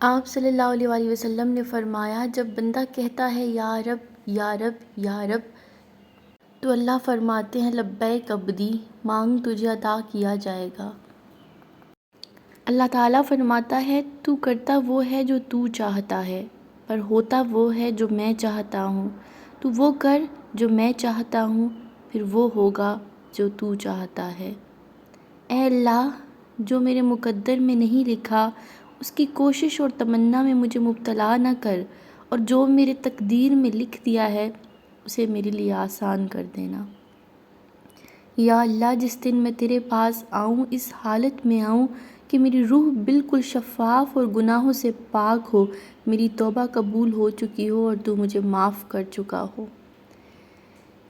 آپ صلی اللہ علیہ وآلہ وسلم نے فرمایا، جب بندہ کہتا ہے یا رب یا رب یا رب، تو اللہ فرماتے ہیں لبیک عبدی، مانگ تجھے عطا کیا جائے گا۔ اللہ تعالیٰ فرماتا ہے تو کرتا وہ ہے جو تو چاہتا ہے، پر ہوتا وہ ہے جو میں چاہتا ہوں۔ تو وہ کر جو میں چاہتا ہوں، پھر وہ ہوگا جو تو چاہتا ہے۔ اے اللہ، جو میرے مقدر میں نہیں لکھا اس کی کوشش اور تمنا میں مجھے مبتلا نہ کر، اور جو میرے تقدیر میں لکھ دیا ہے اسے میرے لیے آسان کر دینا۔ یا اللہ، جس دن میں تیرے پاس آؤں اس حالت میں آؤں کہ میری روح بالکل شفاف اور گناہوں سے پاک ہو، میری توبہ قبول ہو چکی ہو اور تو مجھے معاف کر چکا ہو۔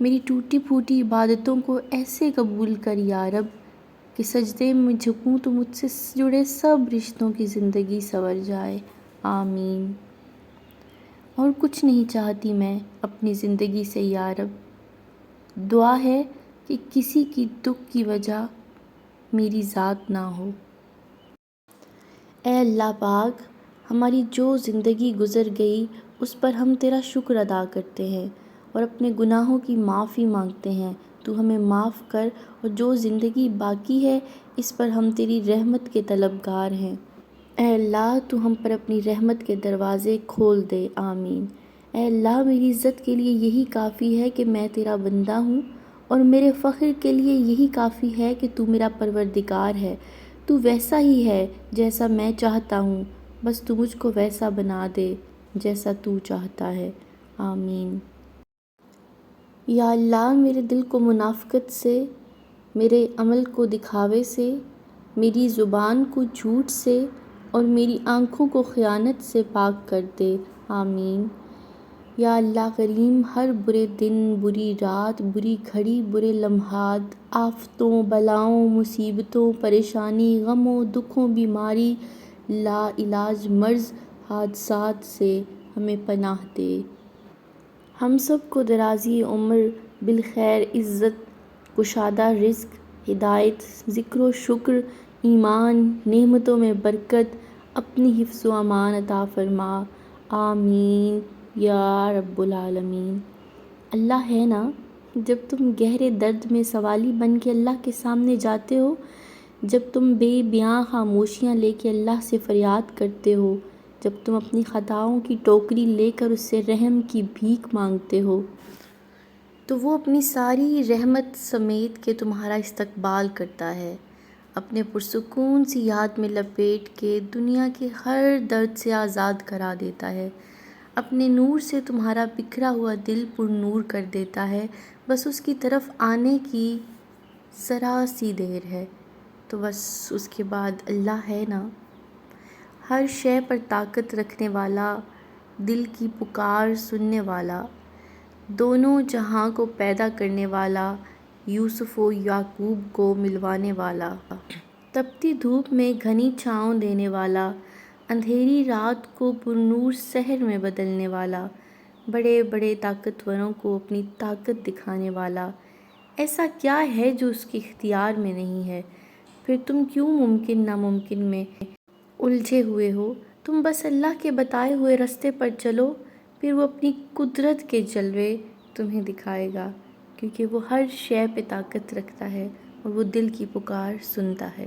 میری ٹوٹی پھوٹی عبادتوں کو ایسے قبول کر یا رب کہ سجدے میں جھکوں تو مجھ سے جڑے سب رشتوں کی زندگی سنور جائے، آمین۔ اور کچھ نہیں چاہتی میں اپنی زندگی سے یا رب، دعا ہے کہ کسی کی دکھ کی وجہ میری ذات نہ ہو۔ اے اللہ پاک، ہماری جو زندگی گزر گئی اس پر ہم تیرا شکر ادا کرتے ہیں اور اپنے گناہوں کی معافی مانگتے ہیں، تو ہمیں معاف کر، اور جو زندگی باقی ہے اس پر ہم تیری رحمت کے طلبگار ہیں۔ اے اللہ، تو ہم پر اپنی رحمت کے دروازے کھول دے، آمین۔ اے اللہ، میری عزت کے لیے یہی کافی ہے کہ میں تیرا بندہ ہوں، اور میرے فخر کے لیے یہی کافی ہے کہ تو میرا پروردگار ہے۔ تو ویسا ہی ہے جیسا میں چاہتا ہوں، بس تو مجھ کو ویسا بنا دے جیسا تو چاہتا ہے، آمین۔ یا اللہ، میرے دل کو منافقت سے، میرے عمل کو دکھاوے سے، میری زبان کو جھوٹ سے اور میری آنکھوں کو خیانت سے پاک کر دے، آمین۔ یا اللہ کریم، ہر برے دن، بری رات، بری گھڑی، برے لمحات، آفتوں، بلاؤں، مصیبتوں، پریشانی، غموں، دکھوں، بیماری، لا علاج مرض، حادثات سے ہمیں پناہ دے۔ ہم سب کو درازی عمر، بالخیر، عزت، کشادہ رزق، ہدایت، ذکر و شکر، ایمان، نعمتوں میں برکت، اپنی حفظ و امان عطا فرما، آمین یا رب العالمین۔ اللہ ہے نا، جب تم گہرے درد میں سوالی بن کے اللہ کے سامنے جاتے ہو، جب تم بے بیاں خاموشیاں لے کے اللہ سے فریاد کرتے ہو، جب تم اپنی خطاؤں کی ٹوکری لے کر اس سے رحم کی بھیک مانگتے ہو، تو وہ اپنی ساری رحمت سمیت کے تمہارا استقبال کرتا ہے، اپنے پرسکون سی یاد میں لپیٹ کے دنیا کے ہر درد سے آزاد کرا دیتا ہے، اپنے نور سے تمہارا بکھرا ہوا دل پر نور کر دیتا ہے، بس اس کی طرف آنے کی ذرا سی دیر ہے، تو بس اس کے بعد اللہ ہے نا، ہر شے پر طاقت رکھنے والا، دل کی پکار سننے والا، دونوں جہاں کو پیدا کرنے والا، یوسف و یعقوب کو ملوانے والا، تپتی دھوپ میں گھنی چھاؤں دینے والا، اندھیری رات کو پرنور سحر میں بدلنے والا، بڑے بڑے طاقتوروں کو اپنی طاقت دکھانے والا، ایسا کیا ہے جو اس کے اختیار میں نہیں ہے؟ پھر تم کیوں ممکن ناممکن میں الجھے ہوئے ہو؟ تم بس اللہ کے بتائے ہوئے راستے پر چلو، پھر وہ اپنی قدرت کے جلوے تمہیں دکھائے گا، کیونکہ وہ ہر شے پہ طاقت رکھتا ہے اور وہ دل کی پکار سنتا ہے۔